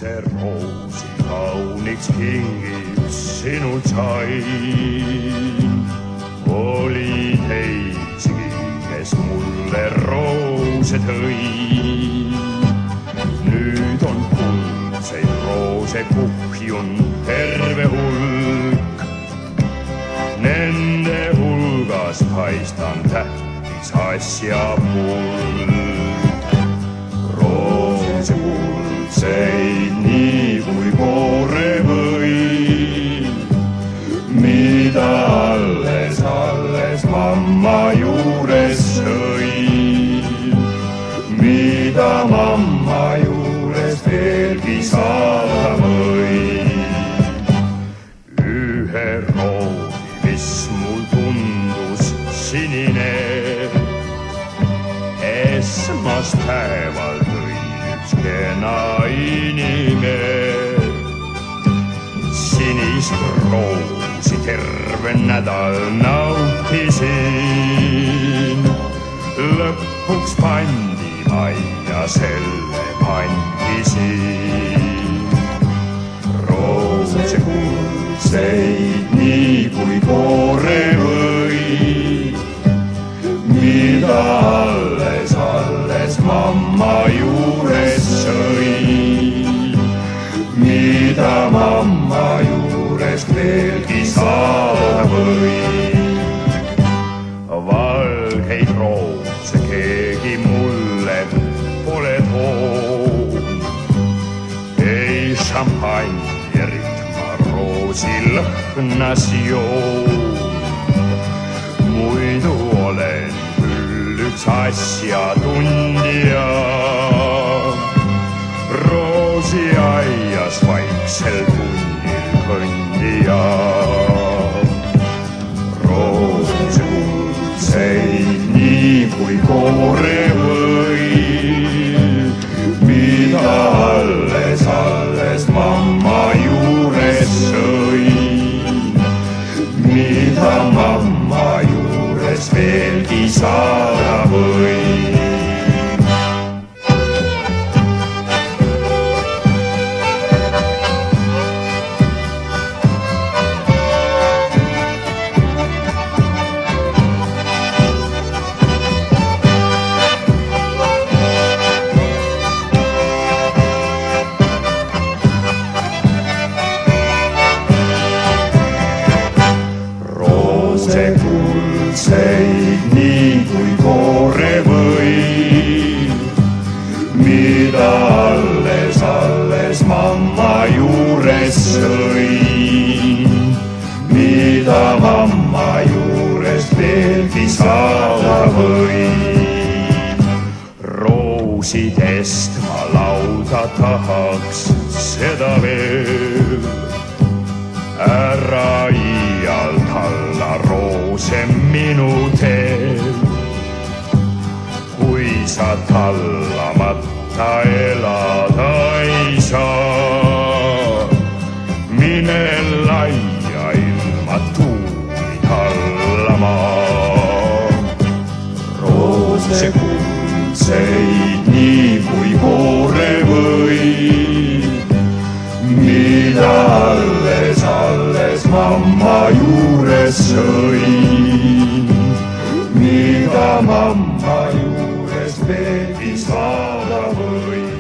see roosi kauniks kingiks sinult sain. Oli teisigi, kes mulle roose tõi. Nüüd on kuldseid roose kuhjun terve hulk. Nende hulgas paistan tähtis asja pulk. Roose kuldseid nii kui koore või, mida alles mamma juures sõi. Mida mamma juures veelgi saada või. Ühe roogi, mis mul tundus sinine, esmaspäeval tõi üks kena inime. Sinist roosi terve nädal nautisin. Lõpuks pandi majja selle pandisin. Roose kuldseid nii kui koore või, mida alles mamma juures sõi. Mida mamma juures veelgi saada või. Valgeid roose keegi mulle pole toonud, ei šampanjerit ma roosi lõhnas joon. Muidu olen küll üks asjatundja, roosiaias vaiksel tunnil kõndija. Roose kuldseid nii kui koore või, mida alles mamma juures sõi. Mida mamma juures veelgi saada või. Roose kuldseid nii kui koore või, mida alles mamma juures sõi. Mida mamma juures veelgi saada või. Roosidest ma lauda tahaks seda veel, ära iialt alla roose minu teel. Kui sa tallamata elada ei saa, mine laia ilma tuuli tallama. Roose kuldseid nii kui koore või, mida alles mamma juures sõi. Mida mamma juures veelgi saada või.